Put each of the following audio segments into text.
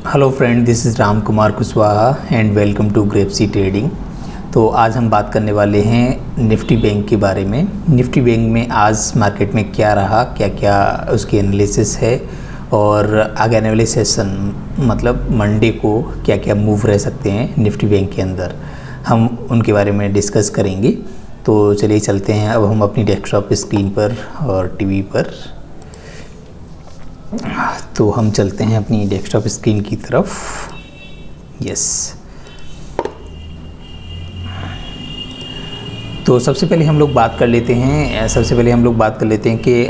Hello friend, this is Ram Kumar Kushwaha and welcome to Grapsy trading. तो आज हम बात करने वाले हैं निफ्टी बैंक के बारे में। निफ्टी बैंक में आज मार्केट में क्या रहा, क्या क्या उसकी एनालिसिस है और आगे आने वाले सेशन मतलब मंडे को क्या क्या मूव रह सकते हैं निफ्टी बैंक के अंदर, हम उनके बारे में डिस्कस करेंगे। तो चलिए चलते हैं अब हम अपनी डेस्कटॉप स्क्रीन पर और टीवी पर। तो हम चलते हैं अपनी डेस्कटॉप स्क्रीन की तरफ। यस, तो सबसे पहले हम लोग बात कर लेते हैं कि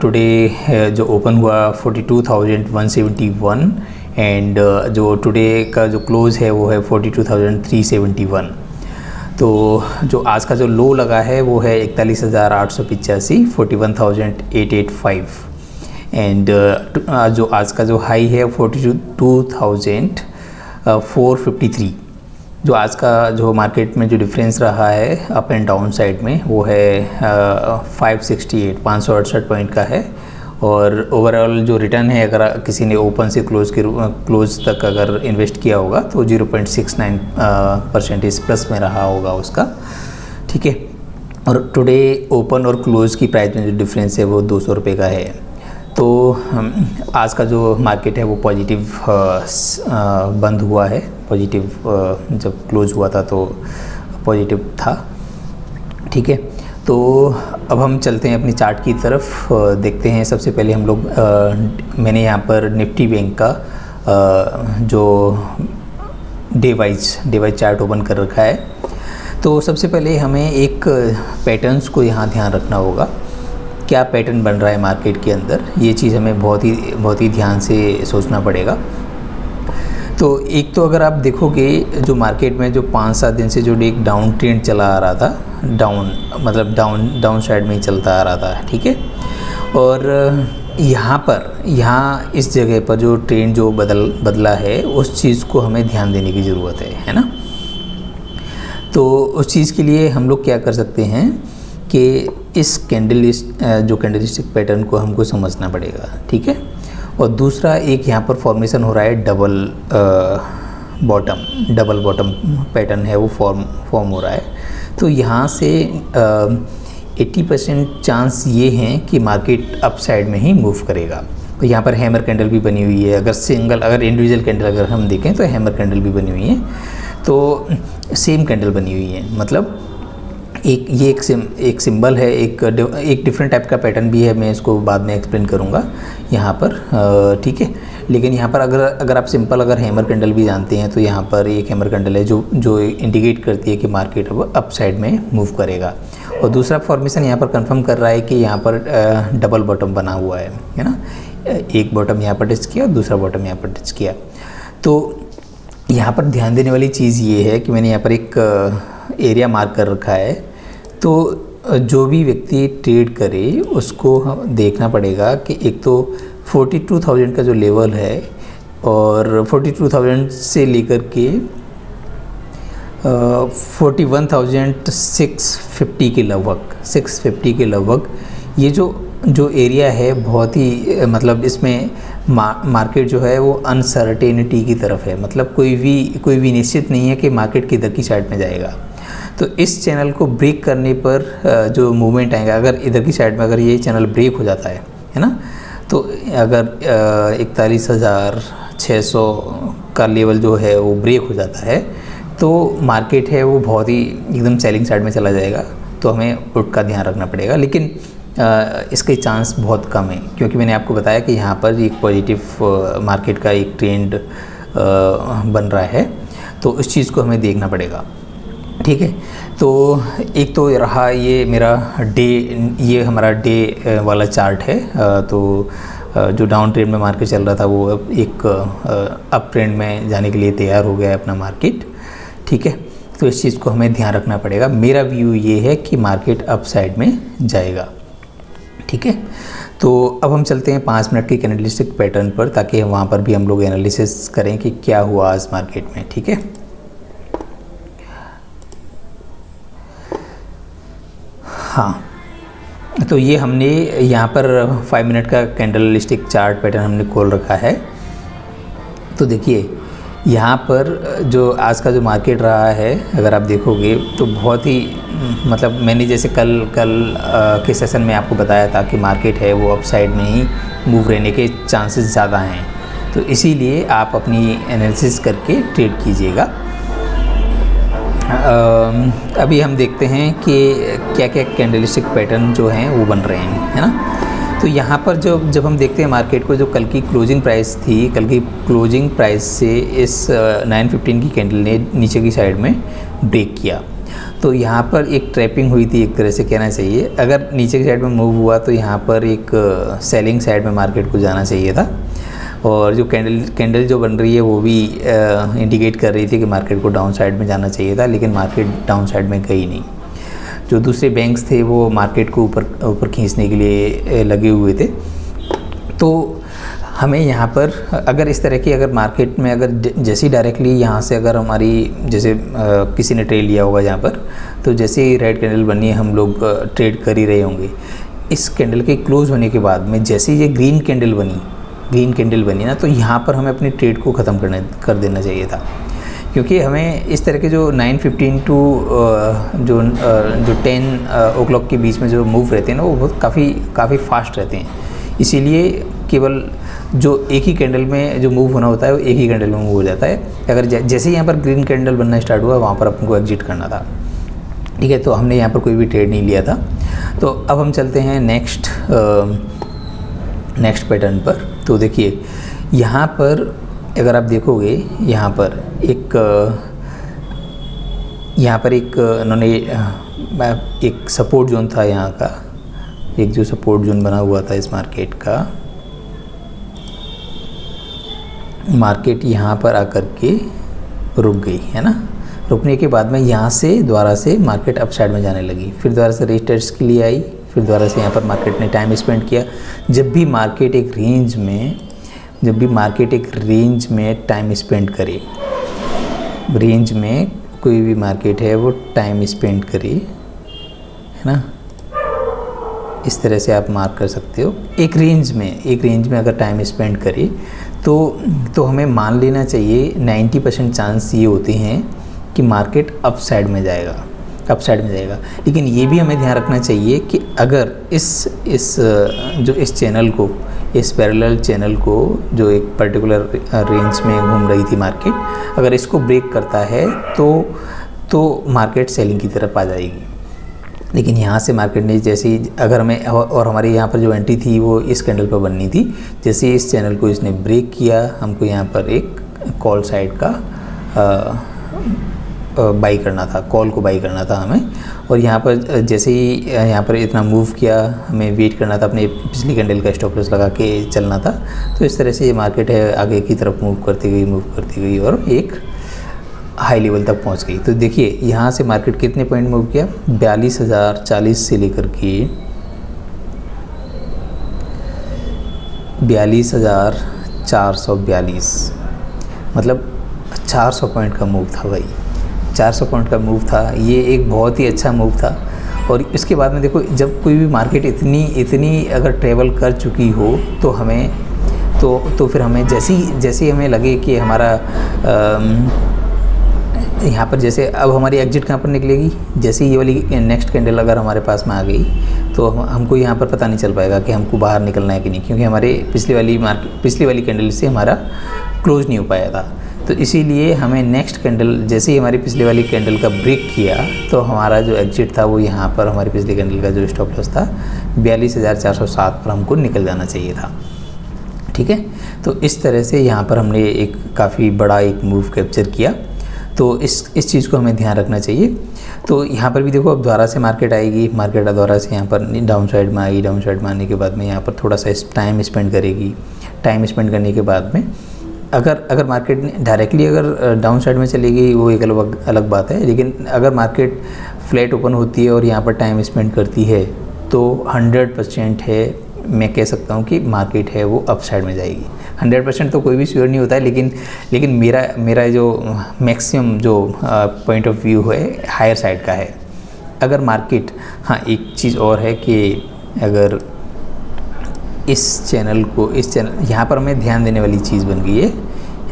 टुडे जो ओपन हुआ 42,171 एंड जो टुडे का जो क्लोज़ है वो है 42,371। तो जो आज का जो लो लगा है वो है 41,885, 41,885 एंड जो आज का जो हाई है 42,453। जो आज का जो मार्केट में जो डिफरेंस रहा है अप एंड डाउन साइड में वो है 568 पॉइंट का है। और ओवरऑल जो रिटर्न है, अगर किसी ने ओपन से क्लोज तक अगर इन्वेस्ट किया होगा तो 0.69% प्लस में रहा होगा उसका। ठीक है, और टुडे ओपन और क्लोज की प्राइस में जो डिफरेंस है वो 200 रुपये का है। तो आज का जो मार्केट है वो पॉजिटिव बंद हुआ है। पॉजिटिव जब क्लोज हुआ था तो पॉजिटिव था। ठीक है, तो अब हम चलते हैं अपनी चार्ट की तरफ, देखते हैं। सबसे पहले हम लोग मैंने यहाँ पर निफ्टी बैंक का जो डे वाइज चार्ट ओपन कर रखा है। तो सबसे पहले हमें एक पैटर्न्स को यहाँ ध्यान रखना होगा, क्या पैटर्न बन रहा है मार्केट के अंदर, ये चीज़ हमें बहुत ही ध्यान से सोचना पड़ेगा। तो एक तो अगर आप देखोगे जो मार्केट में जो 5-7 दिन से जो एक डाउन ट्रेंड चला आ रहा था, डाउन साइड में ही चलता आ रहा था। ठीक है, और यहाँ इस जगह पर जो ट्रेंड जो बदला है उस चीज़ को हमें ध्यान देने की ज़रूरत है ना। तो उस चीज़ के लिए हम लोग क्या कर सकते हैं कि इस कैंडलस्टिक पैटर्न को हमको समझना पड़ेगा। ठीक है, और दूसरा एक यहाँ पर फॉर्मेशन हो रहा है डबल बॉटम पैटर्न है वो फॉर्म हो रहा है। तो यहाँ से 80% चांस ये हैं कि मार्केट अप साइड में ही मूव करेगा। तो यहाँ पर हैमर कैंडल भी बनी हुई है। अगर इंडिविजुअल कैंडल अगर हम देखें तो हैमर कैंडल भी बनी हुई है, तो सेम कैंडल बनी हुई है। मतलब एक सिंबल है, एक डिफरेंट टाइप का पैटर्न भी है, मैं इसको बाद में एक्सप्लेन करूँगा यहाँ पर। ठीक है, लेकिन यहाँ पर अगर आप सिंपल अगर हैमर कैंडल भी जानते हैं तो यहाँ पर एक हैमर कैंडल है जो इंडिकेट करती है कि मार्केट अब अप साइड में मूव करेगा। और दूसरा फॉर्मेशन यहाँ पर कंफर्म कर रहा है कि यहाँ पर डबल बॉटम बना हुआ है ना। एक बॉटम यहाँ पर टच किया और दूसरा बॉटम यहाँ पर टच किया। तो यहाँ पर ध्यान देने वाली चीज़ ये है कि मैंने यहाँ पर एक एरिया मार्क कर रखा है। तो जो भी व्यक्ति ट्रेड करे उसको देखना पड़ेगा कि एक तो 42,000 का जो लेवल है और 42,000 से लेकर के 41,650 के लगभग ये जो एरिया है बहुत ही मतलब इसमें मार्केट जो है वो अनसर्टेनिटी की तरफ है। मतलब कोई भी निश्चित नहीं है कि मार्केट किधर की साइड में जाएगा। तो इस चैनल को ब्रेक करने पर जो मूवमेंट आएगा, अगर इधर की साइड में अगर ये चैनल ब्रेक हो जाता है ना, तो अगर 41,600 का लेवल जो है वो ब्रेक हो जाता है तो मार्केट है वो बहुत ही एकदम सेलिंग साइड में चला जाएगा। तो हमें पुट का ध्यान रखना पड़ेगा, लेकिन इसके चांस बहुत कम है क्योंकि मैंने आपको बताया कि यहाँ पर एक पॉजिटिव मार्केट का एक ट्रेंड बन रहा है। तो उस चीज़ को हमें देखना पड़ेगा। ठीक है, तो एक तो रहा ये हमारा डे वाला चार्ट है। तो जो डाउन ट्रेंड में मार्केट चल रहा था वो अब एक अप ट्रेंड में जाने के लिए तैयार हो गया है अपना मार्केट। ठीक है, तो इस चीज़ को हमें ध्यान रखना पड़ेगा। मेरा व्यू ये है कि मार्केट अप साइड में जाएगा। ठीक है, तो अब हम चलते हैं 5 मिनट के कैंडलस्टिक पैटर्न पर, ताकि वहाँ पर भी हम लोग एनालिसिस करें कि क्या हुआ आज मार्केट में। ठीक है, हाँ, तो ये हमने यहाँ पर 5 मिनट का कैंडलस्टिक चार्ट पैटर्न हमने खोल रखा है। तो देखिए यहाँ पर जो आज का जो मार्केट रहा है, अगर आप देखोगे तो बहुत ही मतलब मैंने जैसे कल के सेशन में आपको बताया था कि मार्केट है वो अपसाइड में ही मूव रहने के चांसेस ज़्यादा हैं। तो इसीलिए आप अपनी एनालिसिस करके ट्रेड कीजिएगा। अभी हम देखते हैं कि क्या क्या कैंडलस्टिक पैटर्न जो हैं वो बन रहे हैं, है ना। तो यहाँ पर जब हम देखते हैं मार्केट को, जो कल की क्लोजिंग प्राइस थी, कल की क्लोजिंग प्राइस से इस 915 की कैंडल ने नीचे की साइड में ब्रेक किया। तो यहाँ पर एक ट्रैपिंग हुई थी, एक तरह से कहना चाहिए। अगर नीचे की साइड में मूव हुआ तो यहाँ पर एक सेलिंग साइड में मार्केट को जाना चाहिए था। और जो कैंडल जो बन रही है वो भी इंडिकेट कर रही थी कि मार्केट को डाउन साइड में जाना चाहिए था, लेकिन मार्केट डाउन साइड में गई नहीं। जो दूसरे बैंक्स थे वो मार्केट को ऊपर खींचने के लिए लगे हुए थे। तो हमें यहाँ पर अगर इस तरह की अगर मार्केट में अगर जैसे डायरेक्टली यहाँ से अगर हमारी जैसे किसी ने ट्रेड लिया होगा यहाँ पर, तो जैसे ही रेड कैंडल बनी हम लोग ट्रेड कर ही रहे होंगे। इस कैंडल के क्लोज होने के बाद में जैसे ये ग्रीन कैंडल बनी ना, तो यहाँ पर हमें अपनी ट्रेड को ख़त्म कर देना चाहिए था। क्योंकि हमें इस तरह के जो 9:15 टू जो 10 ओ क्लॉक के बीच में जो मूव रहते हैं ना, वो बहुत काफ़ी फास्ट रहते हैं। इसीलिए केवल जो एक ही कैंडल में जो मूव होना होता है वो एक ही कैंडल में मूव हो जाता है। अगर जैसे ही यहाँ पर ग्रीन कैंडल बनना स्टार्ट हुआ, वहाँ पर अपन को एग्जिट करना था। ठीक है, तो हमने यहाँ पर कोई भी ट्रेड नहीं लिया था। तो अब हम चलते हैं नेक्स्ट पैटर्न पर। तो देखिए यहाँ पर अगर आप देखोगे, यहाँ पर एक उन्होंने एक सपोर्ट जोन था यहाँ का, एक जो सपोर्ट जोन बना हुआ था इस मार्केट का, मार्केट यहाँ पर आकर के रुक गई, है ना। रुकने के बाद में यहाँ से दोबारा से मार्केट अपसाइड में जाने लगी, फिर दोबारा से रीटेस्ट के लिए आई, फिर दोबारा से यहाँ पर मार्केट ने टाइम स्पेंड किया। जब भी मार्केट एक रेंज में टाइम स्पेंड करे, रेंज में कोई भी मार्केट है वो टाइम स्पेंड करे, है ना, इस तरह से आप मार्क कर सकते हो। एक रेंज में अगर टाइम स्पेंड करे तो हमें मान लेना चाहिए 90% चांस ये होते हैं कि मार्केट अप साइड में जाएगा। लेकिन ये भी हमें ध्यान रखना चाहिए कि अगर इस चैनल को, इस पैरेलल चैनल को, जो एक पर्टिकुलर रेंज में घूम रही थी मार्केट, अगर इसको ब्रेक करता है तो मार्केट सेलिंग की तरफ आ जाएगी। लेकिन यहाँ से मार्केट ने जैसे ही अगर हमें और हमारी यहाँ पर जो एंट्री थी वो इस कैंडल पर बननी थी, जैसे ही इस चैनल को इसने ब्रेक किया, हमको यहाँ पर एक कॉल साइड का बाई करना था, कॉल को बाई करना था हमें। और यहाँ पर जैसे ही यहाँ पर इतना मूव किया, हमें वेट करना था, अपने पिछली कैंडल का स्टॉप लॉस लगा के चलना था। तो इस तरह से ये मार्केट है आगे की तरफ मूव करती गई और एक हाई लेवल तक पहुँच गई। तो देखिए यहाँ से मार्केट कितने पॉइंट मूव किया, 42,040 से लेकर के 42,442, मतलब 400 पॉइंट का मूव था भाई, 400 पॉइंट का मूव था। ये एक बहुत ही अच्छा मूव था। और इसके बाद में देखो, जब कोई भी मार्केट इतनी अगर ट्रेवल कर चुकी हो तो हमें तो फिर हमें जैसे हमें लगे कि हमारा यहाँ पर जैसे अब हमारी एग्जिट कहाँ पर निकलेगी, जैसे ये वाली नेक्स्ट कैंडल अगर हमारे पास में आ गई तो हमको यहाँ पर पता नहीं चल पाएगा कि हमको बाहर निकलना है कि नहीं, क्योंकि हमारे पिछली वाली कैंडल से हमारा क्लोज नहीं हो पाया था। तो इसीलिए हमें नेक्स्ट कैंडल जैसे ही हमारी पिछली वाली कैंडल का ब्रेक किया तो हमारा जो एग्जिट था वो यहाँ पर हमारी पिछली कैंडल का जो स्टॉप लॉस था 42,407 पर हमको निकल जाना चाहिए था। ठीक है, तो इस तरह से यहाँ पर हमने एक काफ़ी बड़ा एक मूव कैप्चर किया। तो इस चीज़ को हमें ध्यान रखना चाहिए। तो यहाँ पर भी देखो, अब दोबारा से मार्केट आएगी, मार्केट दोबारा से यहाँ पर डाउन साइड में आएगी, डाउन साइड में आने के बाद में यहाँ पर थोड़ा सा टाइम स्पेंड करेगी। टाइम स्पेंड करने के बाद में अगर मार्केट डायरेक्टली अगर डाउन साइड में चलेगी वो एक अलग बात है, लेकिन अगर मार्केट फ्लैट ओपन होती है और यहाँ पर टाइम स्पेंड करती है तो 100% है, मैं कह सकता हूँ कि मार्केट है वो अप साइड में जाएगी। 100% तो कोई भी श्योर नहीं होता है, लेकिन मेरा जो मैक्सिमम जो पॉइंट ऑफ व्यू है हायर साइड का है। अगर मार्केट, हाँ एक चीज़ और है कि अगर इस चैनल यहाँ पर हमें ध्यान देने वाली चीज़ बन गई है।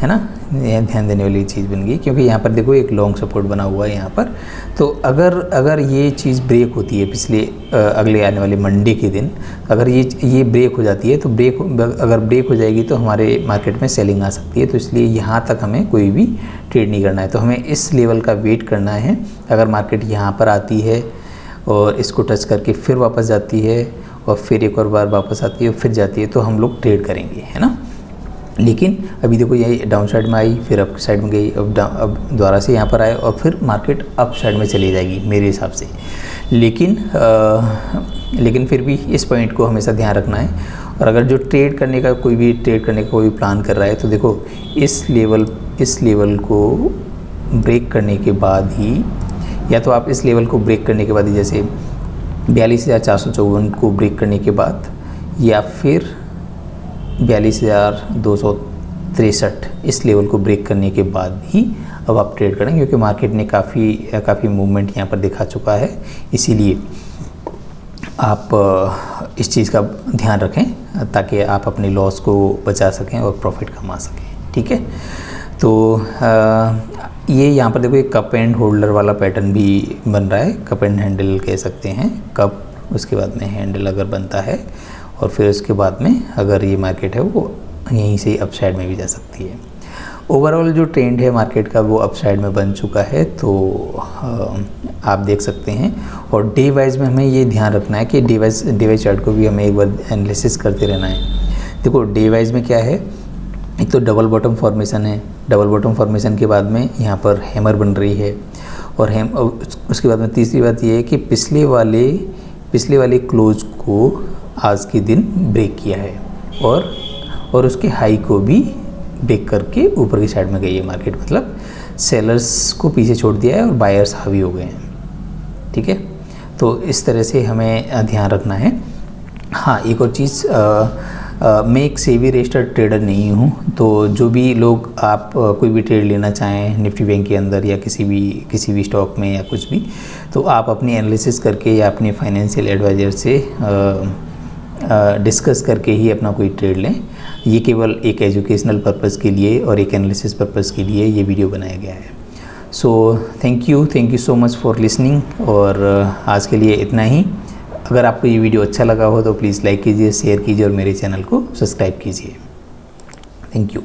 है ना, ये ध्यान देने वाली चीज़ बन गई, क्योंकि यहाँ पर देखो एक लॉन्ग सपोर्ट बना हुआ है यहाँ पर। तो अगर ये चीज़ ब्रेक होती है पिछले अगले आने वाले मंडे के दिन, अगर ये ब्रेक हो जाती है, तो अगर ब्रेक हो जाएगी तो हमारे मार्केट में सेलिंग आ सकती है। तो इसलिए यहाँ तक हमें कोई भी ट्रेड नहीं करना है, तो हमें इस लेवल का वेट करना है। अगर मार्केट यहाँ पर आती है और इसको टच करके फिर वापस जाती है और फिर एक और बार वापस आती है और फिर जाती है, तो हम लोग ट्रेड करेंगे, है ना। लेकिन अभी देखो ये डाउन साइड में आई, फिर अप साइड में गई, अब दोबारा से यहाँ पर आए और फिर मार्केट अप साइड में चली जाएगी मेरे हिसाब से। लेकिन फिर भी इस पॉइंट को हमेशा ध्यान रखना है। और अगर जो ट्रेड करने का कोई भी प्लान कर रहा है, तो देखो इस लेवल को ब्रेक करने के बाद ही, या तो आप इस लेवल को ब्रेक करने के बाद ही, जैसे 42,454 को ब्रेक करने के बाद, या फिर 42,263 इस लेवल को ब्रेक करने के बाद ही अब आप ट्रेड करें, क्योंकि मार्केट ने काफ़ी मूवमेंट यहाँ पर दिखा चुका है। इसीलिए आप इस चीज़ का ध्यान रखें ताकि आप अपने लॉस को बचा सकें और प्रॉफिट कमा सकें, ठीक है। तो ये यहाँ पर देखो एक कप एंड होल्डर वाला पैटर्न भी बन रहा है, कप एंड हैंडल कह सकते हैं। कप, उसके बाद में हैंडल अगर बनता है, और फिर उसके बाद में अगर ये मार्केट है वो यहीं से अप साइड में भी जा सकती है। ओवरऑल जो ट्रेंड है मार्केट का वो अप साइड में बन चुका है, तो आप देख सकते हैं। और डे वाइज में हमें ये ध्यान रखना है कि डे वाइज चार्ट को भी हमें एक बार एनालिसिस करते रहना है। देखो डे वाइज में क्या है, एक तो डबल बॉटम फॉर्मेशन है, डबल बॉटम फॉर्मेशन के बाद में यहाँ पर हैमर बन रही है, और उसके बाद में तीसरी बात ये है कि पिछले वाले क्लोज को आज के दिन ब्रेक किया है, और उसके हाई को भी ब्रेक करके ऊपर की साइड में गई है मार्केट। मतलब सेलर्स को पीछे छोड़ दिया है और बायर्स हावी हो गए हैं, ठीक है। तो इस तरह से हमें ध्यान रखना है। हाँ, एक और चीज़, मैं एक सेबी रजिस्टर्ड ट्रेडर नहीं हूँ, तो जो भी लोग आप कोई भी ट्रेड लेना चाहें निफ्टी बैंक के अंदर या किसी भी स्टॉक में या कुछ भी, तो आप अपनी एनालिसिस करके या अपने फाइनेंशियल एडवाइज़र से डिस्कस करके ही अपना कोई ट्रेड लें। ये केवल एक एजुकेशनल पर्पस के लिए और एक एनालिसिस पर्पस के लिए ये वीडियो बनाया गया है। So thank you so much for listening, और आज के लिए इतना ही। अगर आपको ये वीडियो अच्छा लगा हो तो प्लीज़ लाइक कीजिए, शेयर कीजिए और मेरे चैनल को सब्सक्राइब कीजिए। Thank you.